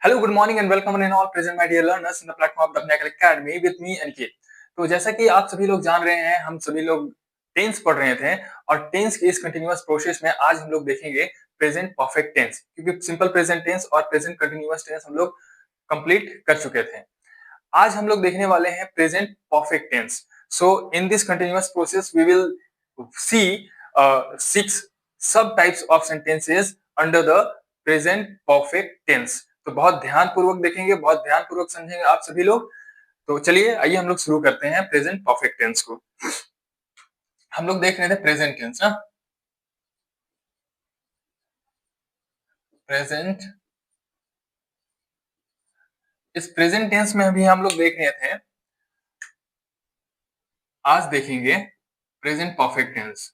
Hello, good morning and welcome in all present my dear learners in the platform of the Apne academy with me Aniket. तो जैसा कि आप सभी लोग जान रहे हैं, हम सभी लोग टेंस पढ़ रहे थे और टेंस के इस कंटीन्यूअस प्रोसेस में आज हम लोग देखेंगे प्रेजेंट परफेक्ट टेंस, क्योंकि सिंपल प्रेजेंट टेंस और प्रेजेंट कंटीन्यूअस टेंस हम लोग कंप्लीट कर चुके थे। आज हम लोग देखने वाले हैं present perfect tense. So in this continuous process we will see 6 sub types of sentences under the present perfect tense. तो बहुत ध्यान पूर्वक देखेंगे, बहुत ध्यान पूर्वक समझेंगे आप सभी लोग। तो चलिए आइए हम लोग शुरू करते हैं प्रेजेंट परफेक्ट टेंस को। हम लोग देख रहे थे प्रेजेंट टेंस ना, प्रेजेंट। इस प्रेजेंट टेंस में अभी हम लोग देख रहे थे, आज देखेंगे present perfect tense.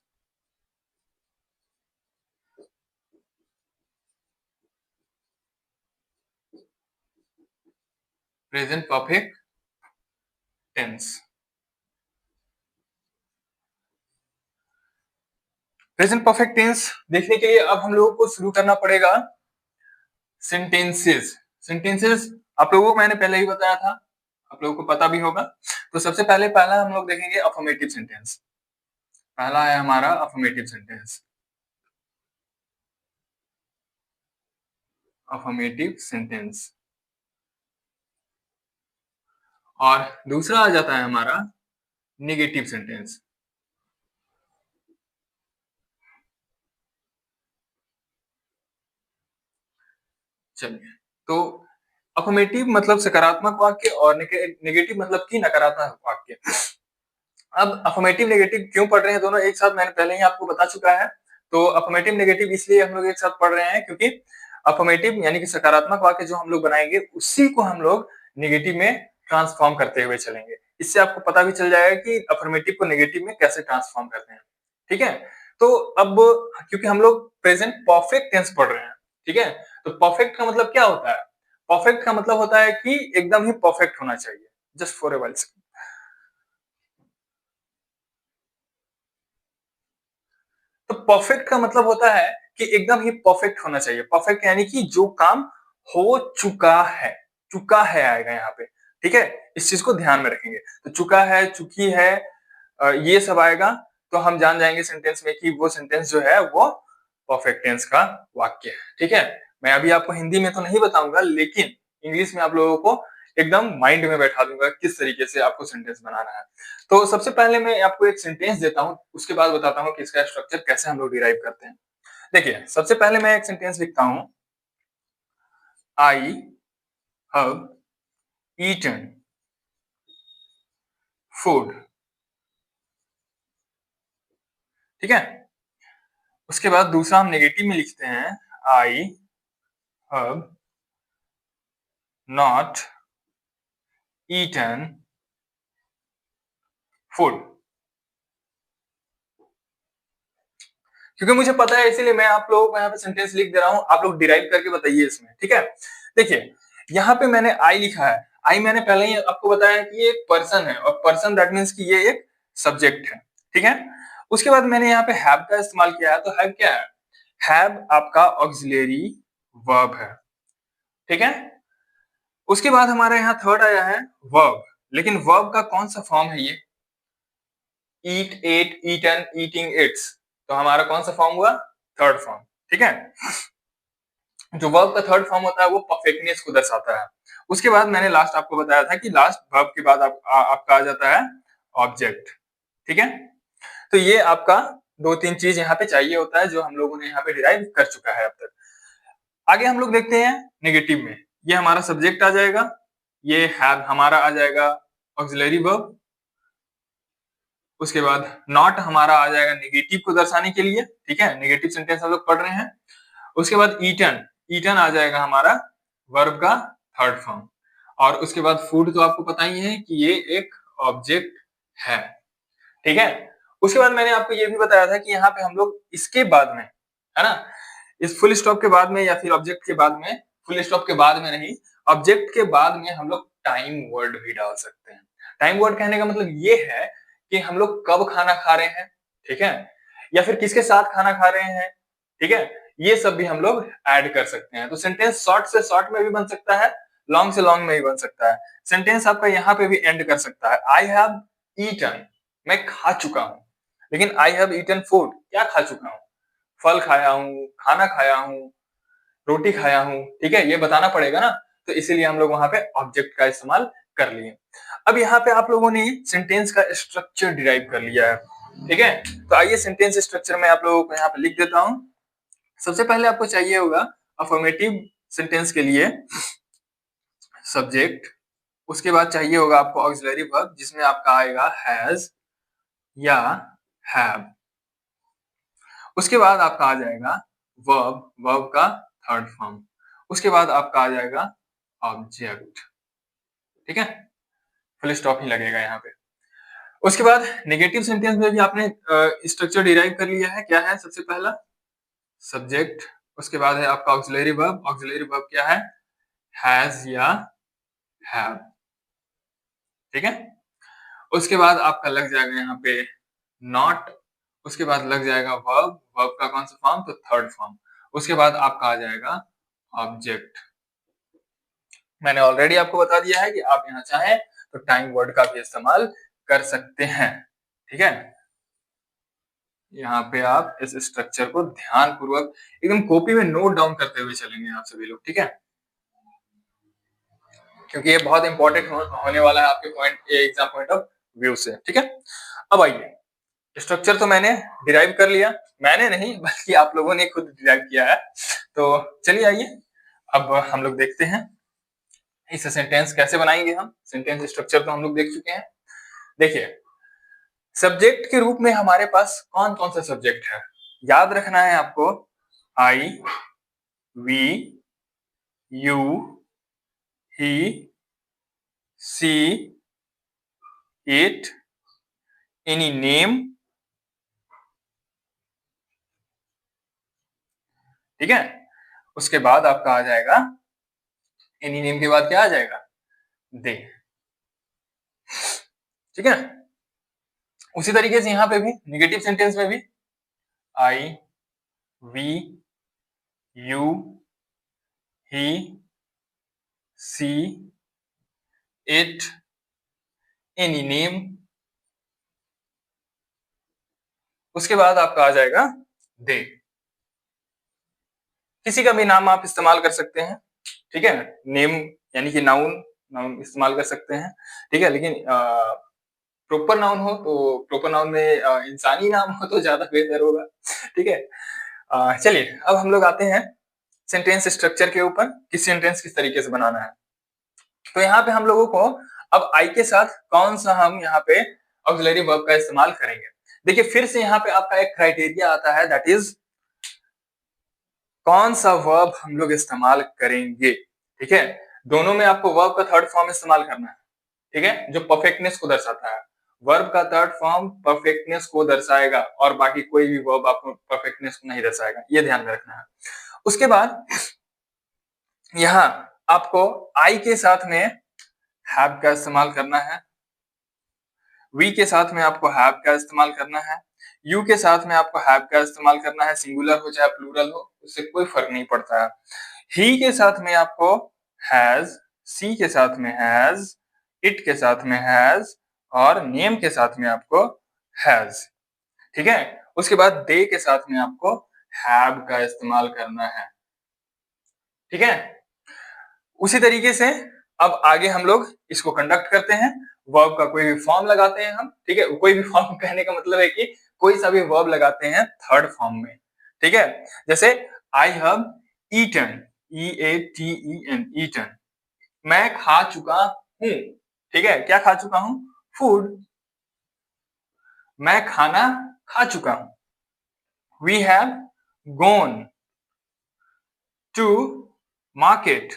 Present perfect tense, present perfect tense देखने के लिए अब हम लोगों को शुरू करना पड़ेगा सेंटेंसेस। सेंटेंसेस आप लोगों को मैंने पहले ही बताया था, आप लोगों को पता भी होगा। तो सबसे पहला हम लोग देखेंगे अफर्मेटिव सेंटेंस। पहला है हमारा अफर्मेटिव सेंटेंस, अफर्मेटिव सेंटेंस। और दूसरा आ जाता है हमारा नेगेटिव सेंटेंस। चलिए, तो अफर्मेटिव मतलब सकारात्मक वाक्य और नेगेटिव मतलब कि नकारात्मक वाक्य। अब अफर्मेटिव नेगेटिव क्यों पढ़ रहे हैं दोनों एक साथ, मैंने पहले ही आपको बता चुका है। तो अफर्मेटिव नेगेटिव इसलिए हम लोग एक साथ पढ़ रहे हैं क्योंकि अफर्मेटिव यानी कि सकारात्मक वाक्य जो हम लोग बनाएंगे उसी को हम लोग नेगेटिव में ट्रांसफॉर्म करते हुए चलेंगे। इससे आपको पता भी चल जाएगा कि अफर्मेटिव को नेगेटिव में कैसे ट्रांसफॉर्म करते हैं। ठीक है, तो अब क्योंकि हम लोग प्रेजेंट परफेक्ट टेंस पढ़ रहे हैं, ठीक है, तो परफेक्ट का मतलब क्या होता है? परफेक्ट का मतलब होता है कि एकदम ही परफेक्ट होना चाहिए। जस्ट फॉर ए व्हाइल, तो परफेक्ट का मतलब होता है कि एकदम ही परफेक्ट होना चाहिए। परफेक्ट यानी कि जो काम हो चुका है, चुका है आएगा यहाँ पे। ठीक है, इस चीज को ध्यान में रखेंगे। तो चुका है, चुकी है, ये सब आएगा तो हम जान जाएंगे सेंटेंस में कि वो सेंटेंस जो है वो परफेक्ट टेंस का वाक्य है। ठीक है, मैं अभी आपको हिंदी में तो नहीं बताऊंगा, लेकिन इंग्लिश में आप लोगों को एकदम माइंड में बैठा दूंगा किस तरीके से आपको सेंटेंस बनाना है। तो सबसे पहले मैं आपको एक सेंटेंस देता हूं, उसके बाद बताता हूं कि इसका स्ट्रक्चर कैसे हम लोग डिराइव करते हैं। देखिए, सबसे पहले मैं एक सेंटेंस लिखता हूं, आई हैव ईटन फूड। ठीक है, उसके बाद दूसरा हम नेगेटिव में लिखते हैं, I have not eaten food. क्योंकि मुझे पता है इसीलिए मैं आप लोगों को यहाँ पे सेंटेंस लिख दे रहा हूँ, आप लोग डिराइव करके बताइए इसमें। ठीक है, देखिए यहाँ पे मैंने आई लिखा है। आई मैंने पहले ही आपको बताया कि ये एक पर्सन है और पर्सन दैट मीन्स कि ये एक सब्जेक्ट है। ठीक है, उसके बाद मैंने यहाँ पे हैव का इस्तेमाल किया है। तो हैव क्या है? हैव आपका ऑक्सिलरी वर्ब है। ठीक है, उसके बाद हमारे यहाँ थर्ड आया है वर्ब, लेकिन वर्ब का कौन सा फॉर्म है? ये ईट, एट, ईटन, ईटिंग, इट्स। तो हमारा कौन सा फॉर्म हुआ? Third form. ठीक है, जो वर्ब का थर्ड फॉर्म होता है वो परफेक्टनेस को दर्शाता है। उसके बाद मैंने लास्ट आपको बताया था कि लास्ट वर्ब के बाद आपका आ जाता है ऑब्जेक्ट। ठीक है, तो ये आपका दो तीन चीज यहाँ पे चाहिए होता है जो हम लोगों ने यहाँ पे डिराइव कर चुका है अब तक। आगे हम लोग देखते हैं नेगेटिव में। ये हमारा सब्जेक्ट आ जाएगा, ये हैव हमारा आ जाएगा ऑक्सिलरी वर्ब। उसके बाद नॉट हमारा आ जाएगा नेगेटिव को दर्शाने के लिए। ठीक है, नेगेटिव सेंटेंस हम लोग पढ़ रहे हैं। उसके बाद ईटन, ईटन आ जाएगा हमारा वर्ब का थर्ड फॉर्म। और उसके बाद फूड तो आपको पता ही है कि ये एक ऑब्जेक्ट है। ठीक है, उसके बाद मैंने आपको ये भी बताया था कि यहाँ पे हम लोग इसके बाद में, है ना, इस फुल स्टॉप के बाद में या फिर ऑब्जेक्ट के बाद में, फुल स्टॉप के बाद में नहीं, ऑब्जेक्ट के बाद में हम लोग टाइम वर्ड भी डाल सकते हैं। टाइम वर्ड कहने का मतलब ये है कि हम लोग कब खाना खा रहे हैं, ठीक है, या फिर किसके साथ खाना खा रहे हैं, ठीक है, ये सब भी हम लोग ऐड कर सकते हैं। तो सेंटेंस शॉर्ट से शॉर्ट में भी बन सकता है, लॉन्ग से लॉन्ग में भी बन सकता है। सेंटेंस आपका यहाँ पे भी एंड कर सकता है, आई हैव ईटन, मैं खा चुका हूं। लेकिन आई हैव ईटन फूड, क्या खा चुका हूं? फल खाया हूं, खाना खाया हूं, रोटी खाया हूं, ठीक है, ये बताना पड़ेगा ना। तो इसीलिए हम लोग वहां पे ऑब्जेक्ट का इस्तेमाल कर लिए। अब यहाँ पे आप लोगों ने सेंटेंस का स्ट्रक्चर डिराइव कर लिया है, ठीक है। तो आइए सेंटेंस स्ट्रक्चर में आप लोगों को यहाँ पे लिख देता हूं। सबसे पहले आपको चाहिए होगा अफर्मेटिव सेंटेंस के लिए सब्जेक्ट, उसके बाद चाहिए होगा आपको ऑक्सिलरी वर्ब जिसमें आपका आएगा हैज या हैव। उसके बाद आपका आ जाएगा वर्ब, वर्ब का थर्ड फॉर्म। उसके बाद आपका आ जाएगा ऑब्जेक्ट, ठीक है, फुल स्टॉप ही लगेगा यहाँ पे। उसके बाद नेगेटिव सेंटेंस में भी आपने स्ट्रक्चर डिराइव कर लिया है। क्या है? सबसे पहला सब्जेक्ट, उसके बाद है आपका ऑक्सिलरी वर्ब। ऑक्सिलरी वर्ब क्या है? हैज या हैव, ठीक है। उसके बाद आपका लग जाएगा यहाँ पे नॉट, उसके बाद लग जाएगा वर्ब, वर्ब का कौन सा फॉर्म? तो थर्ड फॉर्म। उसके बाद आपका आ जाएगा ऑब्जेक्ट। मैंने ऑलरेडी आपको बता दिया है कि आप यहाँ चाहें तो टाइम वर्ड का भी इस्तेमाल कर सकते हैं, ठीक है। यहाँ पे आप इस स्ट्रक्चर को ध्यान पूर्वक एकदम कॉपी में नोट डाउन करते हुए चलेंगे आप सभी लोग, ठीक है, क्योंकि ये बहुत इंपॉर्टेंट होने वाला है आपके point exam point of view से, ठीक है। अब आइए, स्ट्रक्चर तो मैंने डिराइव कर लिया, मैंने नहीं बल्कि आप लोगों ने खुद डिराइव किया है। तो चलिए आइए अब हम लोग देखते हैं इस सेंटेंस कैसे बनाएंगे हम। सेंटेंस स्ट्रक्चर तो हम लोग देख चुके हैं। देखिए, सब्जेक्ट के रूप में हमारे पास कौन कौन सा सब्जेक्ट है, याद रखना है आपको। I, we, you, he, she, it, any name, ठीक है। उसके बाद आपका आ जाएगा एनी नेम के बाद क्या आ जाएगा? दे, ठीक है। उसी तरीके से यहां पे भी नेगेटिव सेंटेंस में भी I, we, you, he, she, it, any name, उसके बाद आपका आ जाएगा दे। किसी का भी नाम आप इस्तेमाल कर सकते हैं, ठीक है, नेम यानी कि नाउन, नाउन इस्तेमाल कर सकते हैं, ठीक है। लेकिन प्रॉपर नाउन हो तो प्रॉपर नाउन में इंसानी नाम हो तो ज्यादा बेहतर होगा, ठीक है। चलिए अब हम लोग आते हैं सेंटेंस स्ट्रक्चर के ऊपर कि सेंटेंस किस तरीके से बनाना है। तो यहाँ पे हम लोगों को अब आई के साथ कौन सा हम यहाँ पे ऑक्सिलरी वर्ब का इस्तेमाल करेंगे। देखिए फिर से यहाँ पे आपका एक क्राइटेरिया आता है, दैट इज कौन सा वर्ब हम लोग इस्तेमाल करेंगे, ठीक है। दोनों में आपको वर्ब का थर्ड फॉर्म इस्तेमाल करना है, ठीक है, जो परफेक्टनेस को दर्शाता है। वर्ब का थर्ड फॉर्म परफेक्टनेस को दर्शाएगा और बाकी कोई भी वर्ब आपको परफेक्टनेस को नहीं दर्शाएगा, ये ध्यान में रखना है। उसके बाद यहाँ आपको आई के साथ में हैव का इस्तेमाल करना है, वी के साथ में आपको हैव का इस्तेमाल करना है, यू के साथ में आपको हैव का इस्तेमाल करना है, सिंगुलर हो चाहे प्लूरल हो उससे कोई फर्क नहीं पड़ता है। ही के साथ में आपको हैज, सी के साथ में हैज, इट के साथ में हैज और नेम के साथ में आपको हैज, ठीक है। उसके बाद दे के साथ में आपको हैव का इस्तेमाल करना है, ठीक है। उसी तरीके से अब आगे हम लोग इसको कंडक्ट करते हैं, वर्ब का कोई भी फॉर्म लगाते हैं हम, ठीक है। कोई भी फॉर्म कहने का मतलब है कि कोई सा भी वर्ब लगाते हैं थर्ड फॉर्म में, ठीक है। जैसे I have eaten, EATEN, eaten, मैं खा चुका हूं, ठीक है। क्या खा चुका हूं? फूड, मैं खाना खा चुका हूं। We have gone to market,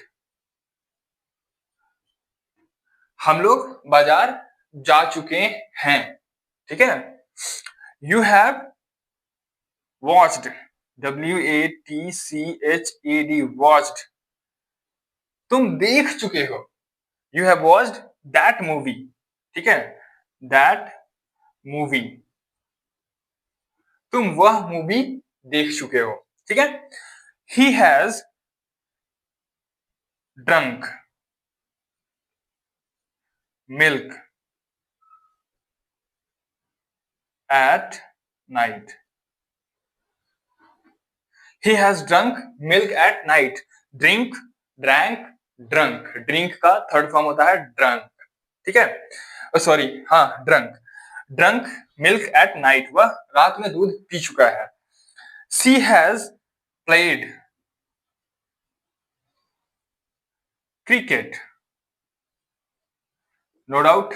हम लोग बाजार जा चुके हैं, ठीक है। You have watched, WATCHED, watched, तुम देख चुके हो। You have watched that movie, ठीक है, दैट मूवी, तुम वह मूवी देख चुके हो, ठीक है। he has drunk milk at night. He has drunk milk at night. Drink, drank, drunk. Drink का थर्ड फॉर्म होता है drunk. ठीक है, सॉरी, हाँ, drunk. Drunk milk at night. वह रात में दूध पी चुका है. She has played cricket. No doubt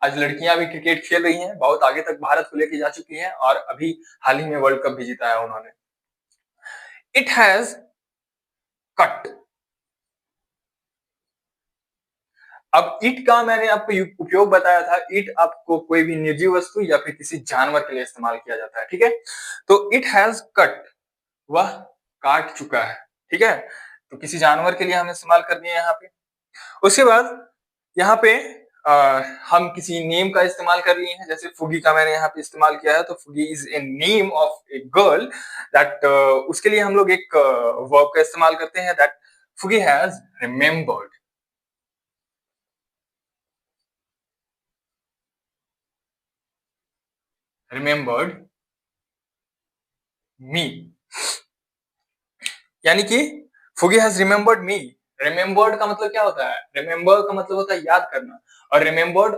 आज लड़कियां भी क्रिकेट खेल रही हैं, बहुत आगे तक भारत को लेके जा चुकी हैं और अभी हाल ही में वर्ल्ड कप भी जीता है उन्होंने. It has cut. अब इट का मैंने आपको उपयोग बताया था. इट आपको कोई भी निर्जीव वस्तु या फिर किसी जानवर के लिए इस्तेमाल किया जाता है. ठीक है, तो इट हैज कट, वह काट चुका है. ठीक है, तो किसी जानवर के लिए हम इस्तेमाल कर दिए यहाँ पे. उसके बाद यहाँ पे हम किसी नेम का इस्तेमाल कर लिए हैं. जैसे फुगी का मैंने यहाँ पे इस्तेमाल किया है, तो Fugi is a name of a girl that. उसके लिए हम लोग एक वर्ब का इस्तेमाल करते हैं, दैट फुगी हैज रिमेम्बर्ड. रिमेम्बर्ड मी, यानी कि Fugi has remembered me. Remembered का मतलब क्या होता है? रिमेम्बर का मतलब होता है याद करना, और रिमेम्बर्ड,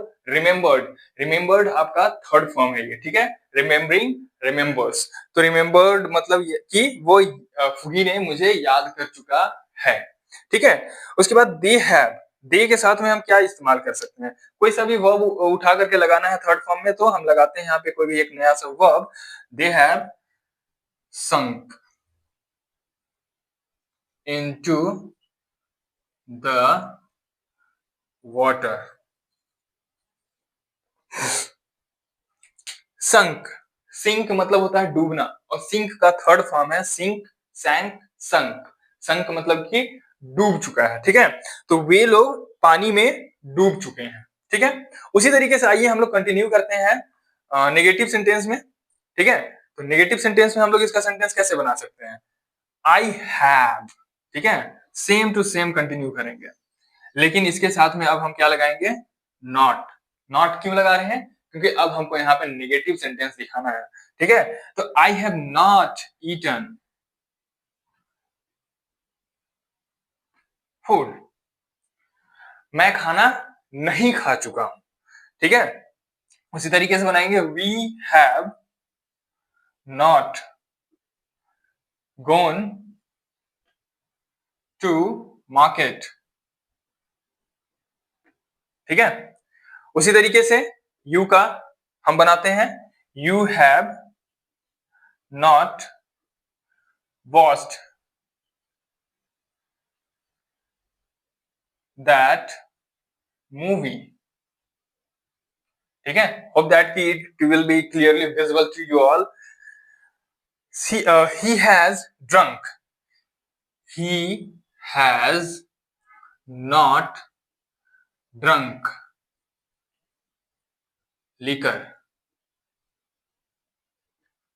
रिमेम्बर्ड आपका थर्ड फॉर्म है ये. ठीक है, रिमेम्बरिंग, रिमेम्बर्स. तो रिमेम्बर्ड मतलब कि वो फुगी ने मुझे याद कर चुका है. ठीक है, उसके बाद दे हैव. दे के साथ में हम क्या इस्तेमाल कर सकते हैं? कोई सा भी वर्ब उठा करके लगाना है थर्ड फॉर्म में, तो हम लगाते हैं यहाँ पे कोई भी एक नया सा verb. They have sunk into the water. sunk, sink मतलब होता है डूबना, और सिंक का थर्ड फॉर्म है सिंक, सैंक, संक. संक मतलब कि डूब चुका है. ठीक है, तो वे लोग पानी में डूब चुके हैं. ठीक है, उसी तरीके से आइए हम लोग कंटिन्यू करते हैं नेगेटिव सेंटेंस में. ठीक है, तो नेगेटिव सेंटेंस में हम लोग इसका सेंटेंस कैसे बना सकते हैं? I have. ठीक है, सेम टू सेम कंटिन्यू करेंगे, लेकिन इसके साथ में अब हम क्या लगाएंगे? नॉट. नॉट क्यों लगा रहे हैं? क्योंकि अब हमको यहाँ पे नेगेटिव सेंटेंस दिखाना है. ठीक है, तो I have not eaten food. मैं खाना नहीं खा चुका हूं. ठीक है, उसी तरीके से बनाएंगे. We have not gone to market. ठीक है, उसी तरीके से यू का हम बनाते हैं. You have not watched that movie. ठीक है, होप दैट कि it will be clearly visible to you all. he has drunk. He has not drunk liquor.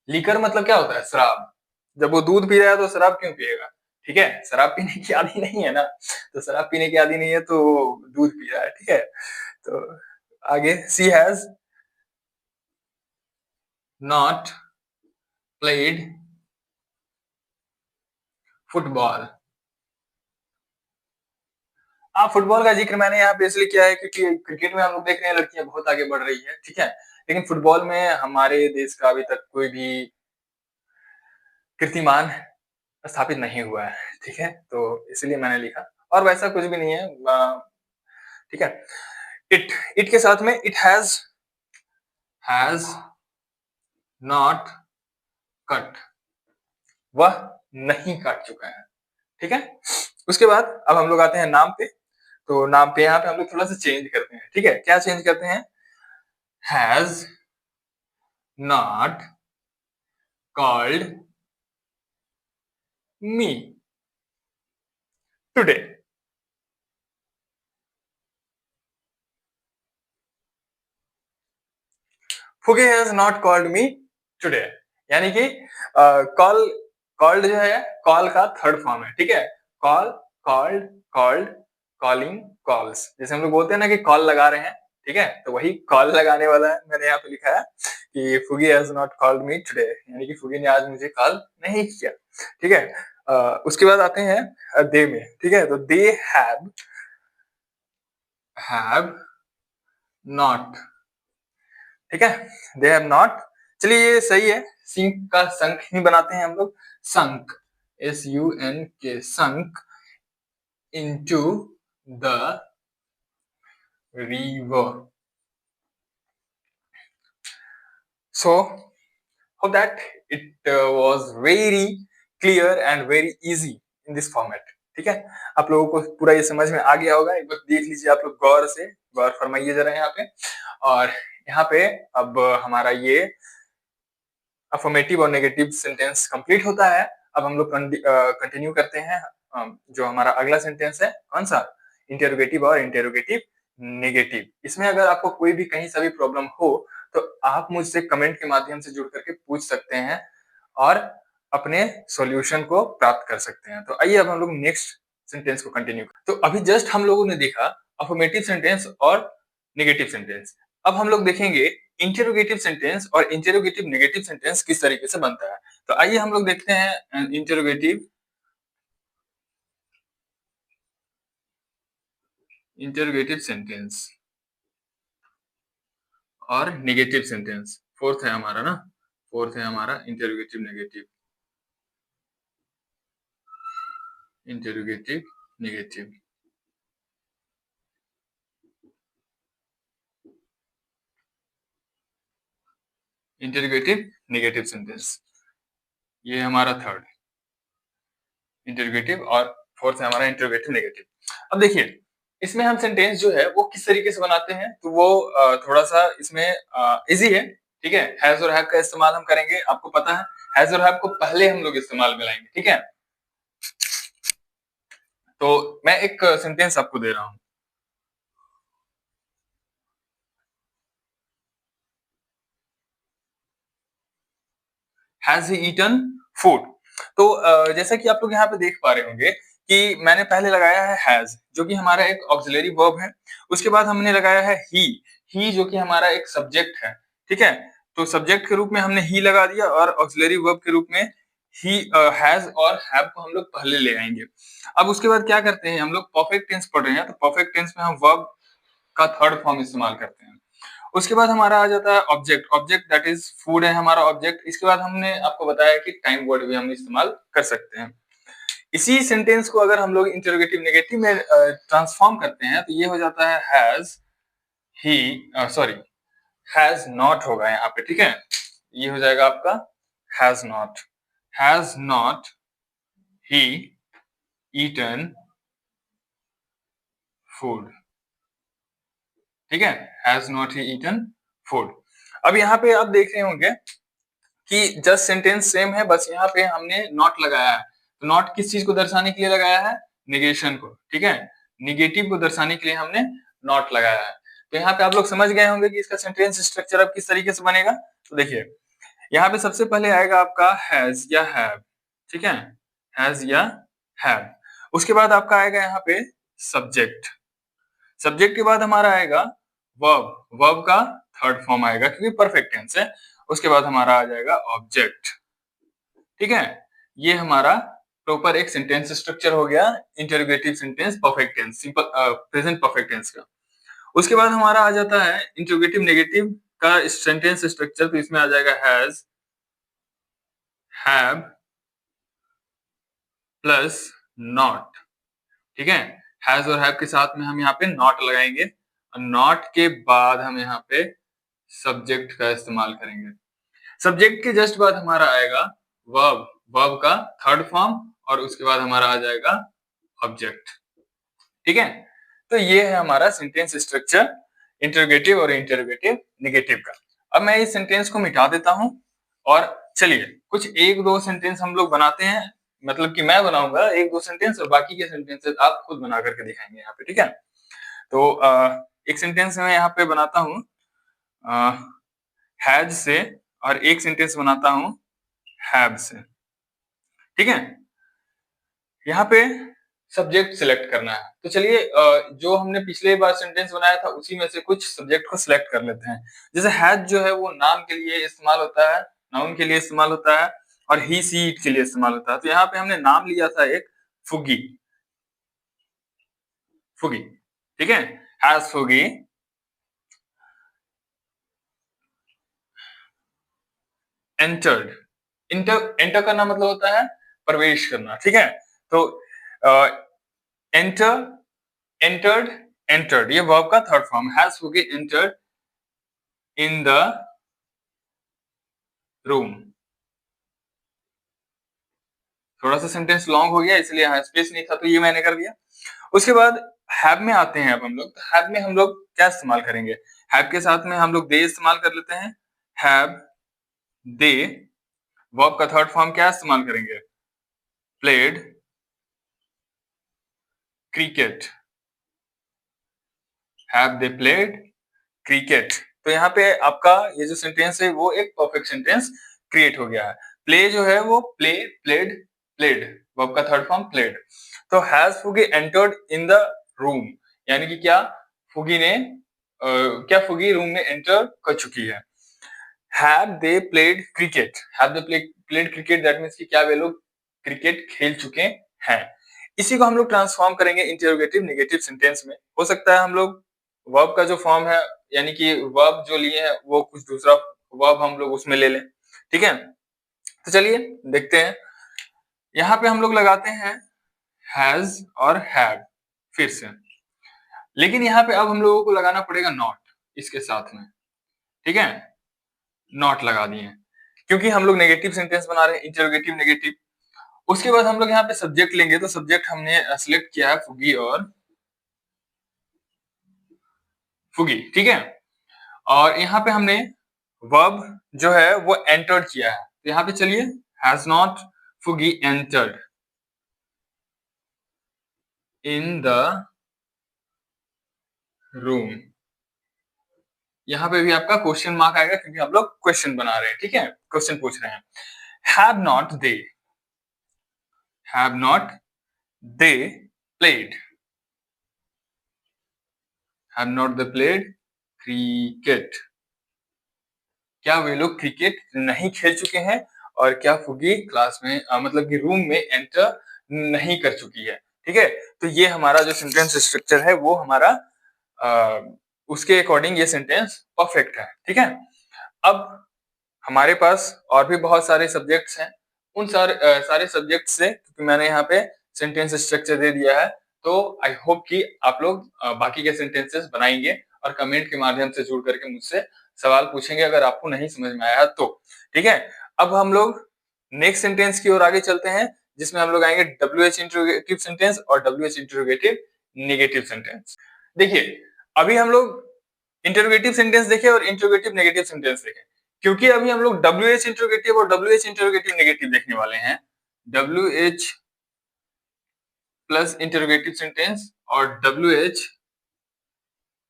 Liquor मतलब क्या होता है? शराब. जब वो दूध पी रहा है तो शराब क्यों पिएगा? ठीक है, शराब पीने की आदि नहीं है ना, तो शराब पीने की आदि नहीं है तो दूध पी रहा है. ठीक है, तो आगे. She has not played football. Football का जिक्र मैंने यहाँ पे इसलिए किया है क्योंकि क्रिकेट में हम लोग देख रहे हैं लड़कियां बहुत आगे बढ़ रही है. ठीक है, लेकिन फुटबॉल में हमारे देश का अभी तक कोई भी कीर्तिमान स्थापित नहीं हुआ है. ठीक है, तो इसलिए मैंने लिखा, और वैसा कुछ भी नहीं है. ठीक है, इट के साथ में इट हैज नॉट कट. वह नहीं काट चुका है. ठीक है, उसके बाद अब हम लोग आते हैं नाम पे. तो नाम पे यहाँ पे हम लोग थोड़ा सा चेंज करते हैं. ठीक है, क्या चेंज करते हैं? Has not called me today. Fugi has not called me today, यानी कि कॉल कॉल्ड जो है कॉल का थर्ड फॉर्म है, ठीक है। Call, called, called, calling, calls. जैसे हम लोग बोलते हैं ना कि कॉल लगा रहे हैं, ठीक है, तो वही कॉल लगाने वाला है। मैंने यहाँ पे लिखा है कि Fugi has not called me today, यानी कि फुगी ने आज मुझे कॉल नहीं किया, ठीक है। उसके बाद आते हैं दे में, ठीक है, तो दे हैव नॉट, ठीक है, दे हैव नॉट। चलिए ये सही है, सिंक का संक ही बनाते हैं हम लोग, संक, SUNK, sunk into the river. So hope that it was very clear and very easy in this format, ठीक है। आप लोगों को पूरा ये समझ में आ गया होगा, एक बार देख लीजिए आप लोग गौर से, गौर फरमाइए जरा यहाँ पे। और यहाँ पे अब हमारा ये अफर्मेटिव और नेगेटिव सेंटेंस कंप्लीट होता है। अब हम लोग कंटिन्यू करते हैं जो हमारा अगला सेंटेंस है, कौन सा, इंटेरोगेटिव और इंटेरोगेटिव नेगेटिव। इसमें अगर आपको कोई भी कहीं सा भी प्रॉब्लम हो तो आप मुझसे कमेंट के माध्यम से जुड़ करके पूछ सकते हैं और अपने सॉल्यूशन को प्राप्त कर सकते हैं। तो आइए अब हम लोग नेक्स्ट सेंटेंस को कंटिन्यू करें। तो अभी जस्ट हम लोगों ने देखा अफर्मेटिव सेंटेंस और नेगेटिव सेंटेंस। अब हम लोग देखेंगे इंटेरोगेटिव सेंटेंस और इंटेरोगेटिव नेगेटिव सेंटेंस किस तरीके से बनता है। तो आइए हम लोग देखते हैं इंटेरोगेटिव सेंटेंस और नेगेटिव सेंटेंस। फोर्थ है हमारा ना, फोर्थ है हमारा interrogative negative, interrogative negative. Interrogative negative sentence, ये हमारा थर्ड इंटेरोगेटिव, और फोर्थ है हमारा इंटेरोगेटिव नेगेटिव। अब देखिए इसमें हम सेंटेंस जो है वो किस तरीके से बनाते हैं, तो वो थोड़ा सा इसमें इजी है, ठीक है। हैज और हैव का इस्तेमाल हम करेंगे, आपको पता है हैज और हैव को पहले हम लोग इस्तेमाल में लाएंगे, ठीक है। तो मैं एक सेंटेंस आपको दे रहा हूं, हैज ही ईटन फूड। तो जैसा कि आप लोग यहाँ पे देख पा रहे होंगे कि मैंने पहले लगाया है हैज, जो कि हमारा एक ऑक्सिलरी वर्ब है। उसके बाद हमने लगाया है ही जो कि हमारा एक सब्जेक्ट है, ठीक है। तो सब्जेक्ट के रूप में हमने ही लगा दिया और ऑक्सिलरी वर्ब के रूप में ही, हैज और हैव को हम लोग पहले ले आएंगे। अब उसके बाद क्या करते हैं, हम लोग परफेक्ट टेंस पढ़ रहे हैं, तो परफेक्ट टेंस में हम वर्ब का थर्ड फॉर्म इस्तेमाल करते हैं। उसके बाद हमारा आ जाता है object, object that is food है हमारा ऑब्जेक्ट। इसके बाद हमने आपको बताया कि टाइम वर्ड भी हम इस्तेमाल कर सकते हैं। इसी सेंटेंस को अगर हम लोग इंटरोगेटिव नेगेटिव में ट्रांसफॉर्म करते हैं तो ये हो जाता है has he, sorry has not होगा यहाँ पे, ठीक है। ये हो जाएगा आपका has not he eaten food, ठीक है, has not he eaten food. अब यहाँ पे आप देख रहे होंगे कि जस्ट सेंटेंस सेम है, बस यहाँ पे हमने नॉट लगाया है। तो नॉट किस चीज को दर्शाने के लिए लगाया है, निगेशन को, ठीक है, निगेटिव को दर्शाने के लिए हमने नॉट लगाया है। तो यहाँ पे आप लोग समझ गए होंगे कि इसका सेंटेंस स्ट्रक्चर अब किस तरीके से बनेगा। तो देखिए यहाँ पे सबसे पहले आएगा आपका हैज या हैव, ठीक है, हैज या हैव। उसके बाद आपका आएगा यहाँ पे सब्जेक्ट, सब्जेक्ट के बाद हमारा आएगा वर्ब, वर्ब का थर्ड फॉर्म आएगा क्योंकि परफेक्ट टेंस है। उसके बाद हमारा आ जाएगा ऑब्जेक्ट, ठीक है। ये हमारा प्रॉपर एक सेंटेंस स्ट्रक्चर हो गया, interrogative sentence perfect tense, simple present perfect tense का। उसके बाद हमारा आ जाता है इंटरोगेटिव नेगेटिव का सेंटेंस स्ट्रक्चर, तो इसमें आ जाएगा हैज, हैव प्लस नॉट, ठीक है। हैज और हैव के साथ में हम यहाँ पे नॉट लगाएंगे और नॉट के बाद हम यहाँ पे सब्जेक्ट का इस्तेमाल करेंगे। सब्जेक्ट के जस्ट बाद हमारा आएगा वर्ब, वर्ब का थर्ड फॉर्म, और उसके बाद हमारा आ जाएगा ऑब्जेक्ट, ठीक है। तो ये है हमारा सेंटेंस स्ट्रक्चर इंटरोगेटिव और इंटरोगेटिव नेगेटिव का। अब मैं इस सेंटेंस को मिटा देता हूं और चलिए कुछ एक दो सेंटेंस हम लोग बनाते हैं, मतलब कि मैं बनाऊंगा एक दो सेंटेंस और बाकी के सेंटेंसेस आप खुद बना करके दिखाएंगे यहाँ पे, ठीक है। तो एक सेंटेंस मैं यहाँ पे बनाता हूँ हैज से, और एक सेंटेंस बनाता हूँ हैव से, ठीक है। यहाँ पे सब्जेक्ट सिलेक्ट करना है, तो चलिए जो हमने पिछले बार सेंटेंस बनाया था उसी में से कुछ सब्जेक्ट को सिलेक्ट कर लेते हैं। जैसे हैज जो है वो नाम के लिए इस्तेमाल होता है, नाउन के लिए इस्तेमाल होता है, और ही सी इट के लिए इस्तेमाल होता है। तो यहाँ पे हमने नाम लिया था एक फुगी, फुगी, ठीक है, हैज फुगी एंटर्ड। एंटर करना मतलब होता है प्रवेश करना, ठीक है। तो एंटर, एंटर्ड, एंटर्ड, ये वर्ब का third form, has Fugi entered in the room. थोड़ा सा सेंटेंस लॉन्ग हो गया इसलिए यहाँ स्पेस नहीं था, तो ये मैंने कर दिया। उसके बाद हैव में आते हैं अब हम लोग। तो हैव में हम लोग क्या इस्तेमाल करेंगे? हैव के साथ में हम लोग दे इस्तेमाल कर लेते हैं, हैव दे। वर्ब का थर्ड फॉर्म क्या इस्तेमाल करेंगे? Played cricket, have they played cricket. तो यहाँ पे आपका ये जो सेंटेंस है वो एक परफेक्ट सेंटेंस क्रिएट हो गया है। प्ले जो है वो प्ले, प्लेड, प्लेड, वर्ब का थर्ड फॉर्म प्लेड। तो has Fugi entered in the room, यानी कि क्या फुगी ने क्या फुगी रूम में एंटर कर चुकी है। Have they played cricket, have they played cricket, that means कि क्या वे लोग क्रिकेट खेल चुके हैं। इसी को हम लोग ट्रांसफॉर्म करेंगे इंटरोगेटिव नेगेटिव सेंटेंस में। हो सकता है हम लोग वर्ब का जो फॉर्म है, यानी कि वर्ब जो लिए हैं वो कुछ दूसरा वर्ब हम लोग उसमें ले लें, ठीक है। तो चलिए देखते हैं। यहाँ पे हम लोग लगाते हैं हैज और हैव फिर से, लेकिन यहाँ पे अब हम लोगों को लगाना पड़ेगा नॉट इसके साथ में, ठीक है। नॉट लगा दिए क्योंकि हम लोग नेगेटिव सेंटेंस बना रहे हैं, इंटरोगेटिव नेगेटिव। उसके बाद हम लोग यहाँ पे सब्जेक्ट लेंगे, तो सब्जेक्ट हमने सिलेक्ट किया है फुगी और फुगी, ठीक है। और यहाँ पे हमने वर्ब जो है वो एंटर्ड किया है, तो यहाँ पे चलिए has not Fugi entered in the room. यहाँ पे भी आपका क्वेश्चन मार्क आएगा क्योंकि हम लोग क्वेश्चन बना रहे हैं, ठीक है, क्वेश्चन पूछ रहे हैं। Have not they, have not they played, have not they played cricket, क्या वे लोग क्रिकेट नहीं खेल चुके हैं, और क्या फुगी क्लास में मतलब कि रूम में एंटर नहीं कर चुकी है, ठीक है। तो ये हमारा जो सेंटेंस स्ट्रक्चर है वो हमारा उसके अकॉर्डिंग ये सेंटेंस परफेक्ट है, ठीक है। अब हमारे पास और भी बहुत सारे सब्जेक्ट्स हैं, उन सारे सब्जेक्ट से क्योंकि मैंने यहाँ पे सेंटेंस स्ट्रक्चर दे दिया है, तो आई होप कि आप लोग बाकी के सेंटेंसेस बनाएंगे और कमेंट के माध्यम से जुड़ करके मुझसे सवाल पूछेंगे अगर आपको नहीं समझ में आया तो, ठीक है। अब हम लोग नेक्स्ट सेंटेंस की ओर आगे चलते हैं, जिसमें हम लोग आएंगे WH इंटरोगेटिव सेंटेंस और WH इंटरोगेटिव नेगेटिव सेंटेंस। देखिए अभी हम लोग इंटरोगेटिव सेंटेंस देखे और इंटरोगेटिव नेगेटिव सेंटेंस देखे, क्योंकि अभी हम लोग WH इंटरोगेटिव और WH इंटरोगेटिव नेगेटिव देखने वाले हैं। WH प्लस इंटरोगेटिव सेंटेंस और WH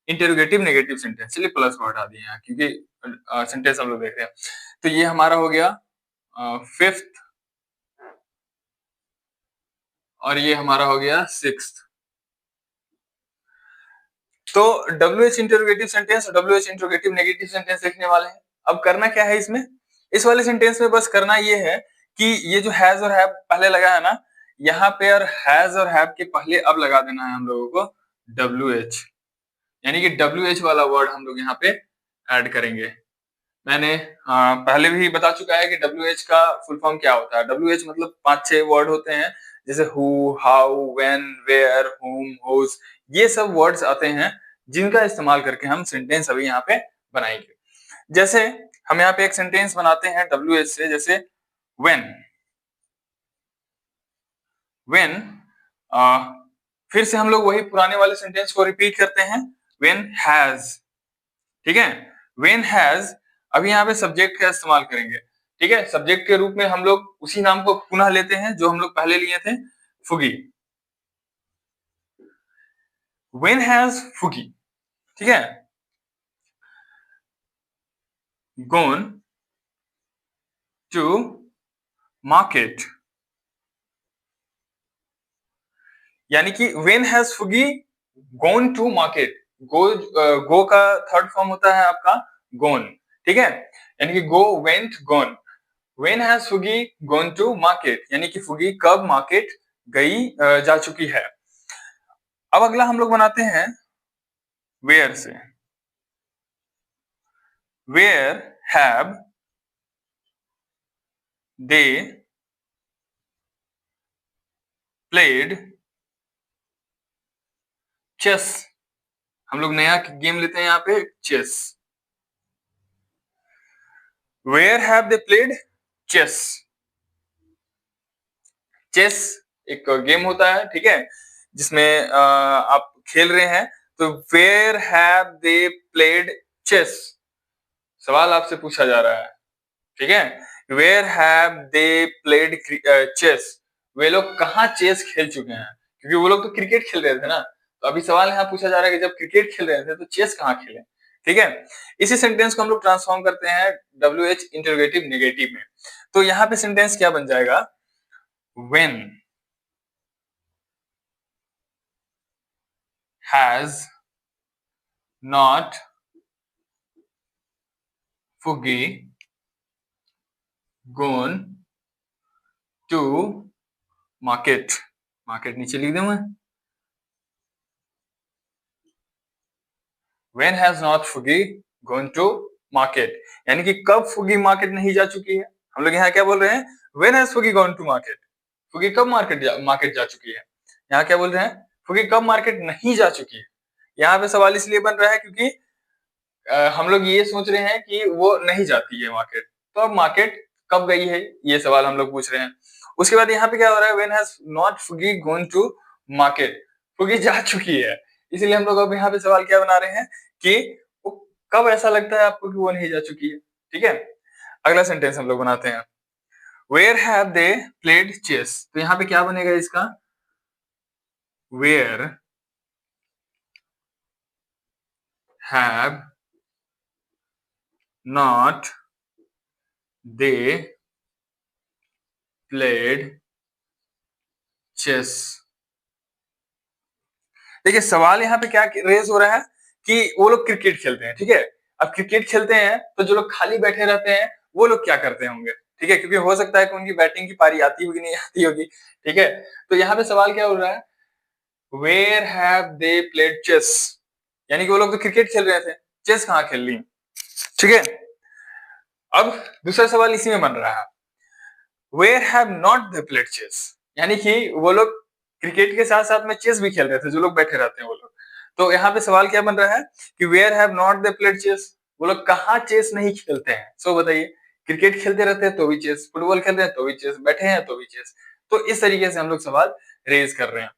इंटरोगेटिव नेगेटिव सेंटेंस, चलिए प्लस को हटा दिए हैं क्योंकि सेंटेंस हम लोग देख रहे हैं। तो ये हमारा हो गया फिफ्थ और ये हमारा हो गया सिक्स्थ। तो WH इंटरोगेटिव सेंटेंस और WH इंटरोगेटिव नेगेटिव सेंटेंस देखने वाले हैं। अब करना क्या है इसमें, इस वाले सेंटेंस में बस करना ये है कि ये जो हैज और हैव पहले लगा है ना, यहाँ पे और हैज और हैव के पहले अब लगा देना है हम लोगों को WH, यानी कि WH वाला वर्ड हम लोग यहाँ पे ऐड करेंगे। मैंने पहले भी बता चुका है कि WH का फुल फॉर्म क्या होता है। WH मतलब 5-6 वर्ड होते हैं, जैसे हु, हाउ, व्हेन, वेयर, हुम, हुज, ये सब वर्ड्स आते हैं जिनका इस्तेमाल करके हम सेंटेंस अभी यहाँ पे बनाएंगे। जैसे हम यहाँ पे एक सेंटेंस बनाते हैं WH से, जैसे when, when फिर से हम लोग वही पुराने वाले सेंटेंस को रिपीट करते हैं, when has, ठीक है। when has, अभी यहाँ पे सब्जेक्ट का इस्तेमाल करेंगे, ठीक है। सब्जेक्ट के रूप में हम लोग उसी नाम को पुनः लेते हैं जो हम लोग पहले लिए थे, फुगी। when has फुगी, ठीक है, gone to market, यानी कि when has Fugi gone to market, go का थर्ड फॉर्म होता है आपका गोन, ठीक है, यानी कि go went gone. When has Fugi gone to market, यानी कि फुगी कब मार्केट गई, जा चुकी है। अब अगला हम लोग बनाते हैं वेयर से। Where have they played chess. हम लोग नया गेम लेते हैं यहाँ पे, chess. Where have they played chess. Chess एक गेम होता है, ठीक है, जिसमें आप खेल रहे हैं। तो where have they played chess, सवाल आपसे पूछा जा रहा है, ठीक है। Where have they played chess, वे लोग कहाँ चेस खेल चुके हैं, क्योंकि वो लोग तो क्रिकेट खेल रहे थे ना। तो अभी सवाल यहाँ पूछा जा रहा है कि जब क्रिकेट खेल रहे थे तो चेस कहाँ खेले, ठीक है। इसी सेंटेंस को हम लोग ट्रांसफॉर्म करते हैं WH इंटरोगेटिव नेगेटिव में। तो यहाँ पे सेंटेंस क्या बन जाएगा, when has not Fugi gone to market। Market नीचे लिख दूं मैं, when has not Fugi gone to market, यानी कि कब फुगी मार्केट नहीं जा चुकी है। हम लोग यहाँ क्या बोल रहे हैं, when has Fugi gone to market, फुगी कब मार्केट जा चुकी है। यहाँ क्या बोल रहे हैं, फुगी कब मार्केट नहीं जा चुकी है। यहाँ पे सवाल इसलिए बन रहा है क्योंकि हम लोग ये सोच रहे हैं कि वो नहीं जाती है मार्केट, तो अब मार्केट कब गई है, ये सवाल हम लोग पूछ रहे हैं। उसके बाद यहाँ पे क्या हो रहा है, when has not Fugi gone to market, Fugi जा चुकी है। इसीलिए हम लोग अब यहाँ पे सवाल क्या बना रहे हैं कि वो कब ऐसा लगता है आपको कि वो नहीं जा चुकी है, ठीक है। अगला सेंटेंस हम लोग बनाते हैं, where have they played chess. तो यहाँ पे क्या बनेगा इसका, where have not they played chess. देखिए सवाल यहाँ पे क्या रेज हो रहा है कि वो लोग क्रिकेट खेलते हैं, ठीक है। अब क्रिकेट खेलते हैं तो जो लोग खाली बैठे रहते हैं वो लोग क्या करते होंगे, ठीक है, क्योंकि हो सकता है कि उनकी बैटिंग की पारी आती होगी नहीं आती होगी, ठीक है। तो यहाँ पे सवाल क्या हो रहा है, where have they played chess, यानी कि वो लोग तो क्रिकेट खेल रहे थे, चेस कहाँ खेल ली, ठीक है। अब दूसरा सवाल इसी में बन रहा है, where have not they played chess, यानी कि वो लोग क्रिकेट के साथ साथ में चेस भी खेल रहे थे, जो लोग बैठे रहते हैं वो लोग। तो यहाँ पे सवाल क्या बन रहा है कि where have not they played chess, वो लोग कहाँ चेस नहीं खेलते हैं। सो बताइए, क्रिकेट खेलते रहते हैं तो भी चेस, फुटबॉल खेल रहे हैं तो भी चेस, बैठे हैं तो भी चेस। तो इस तरीके से हम लोग सवाल रेज कर रहे हैं।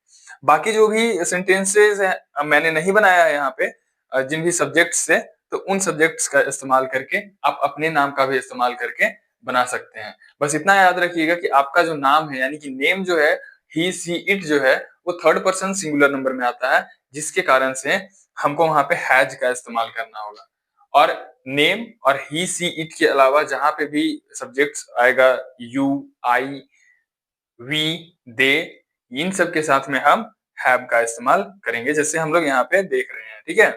बाकी जो भी सेंटेंसेस है मैंने नहीं बनाया है यहाँ पे, जिन भी सब्जेक्ट से, तो उन सब्जेक्ट्स का इस्तेमाल करके आप अपने नाम का भी इस्तेमाल करके बना सकते हैं। बस इतना याद रखिएगा कि आपका जो नाम है, यानी कि नेम जो है, ही सी इट जो है, वो थर्ड पर्सन सिंगुलर नंबर में आता है, जिसके कारण से हमको वहां पे हैज का इस्तेमाल करना होगा। और नेम और ही सी इट के अलावा जहां पे भी सब्जेक्ट्स आएगा, यू, आई, वी, दे, इन सब के साथ में हम हैव का इस्तेमाल करेंगे, जैसे हम लोग यहाँ पे देख रहे हैं, ठीक है।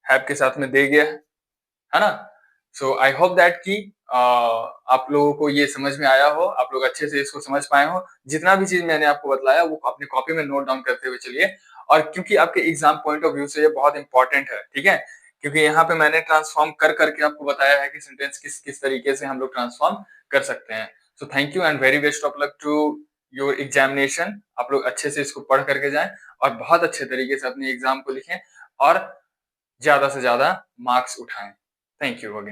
हैव के साथ में दे गया है ना। सो आई होप दैट कि आप लोगों को ये समझ में आया हो, आप लोग अच्छे से इसको समझ पाए हो। जितना भी चीज मैंने आपको बतलाया वो अपनी कॉपी में नोट डाउन करते हुए चलिए, और क्योंकि आपके एग्जाम पॉइंट ऑफ व्यू से ये बहुत इंपॉर्टेंट है, ठीक है, क्योंकि यहाँ पे मैंने ट्रांसफॉर्म कर करके आपको बताया है कि सेंटेंस किस किस तरीके से हम लोग ट्रांसफॉर्म कर सकते हैं। So thank you and very best of luck to your examination. आप लोग अच्छे से इसको पढ़ करके जाएं और बहुत अच्छे तरीके से अपने एग्जाम को लिखें और ज्यादा से ज्यादा मार्क्स उठाएं। Thank you again.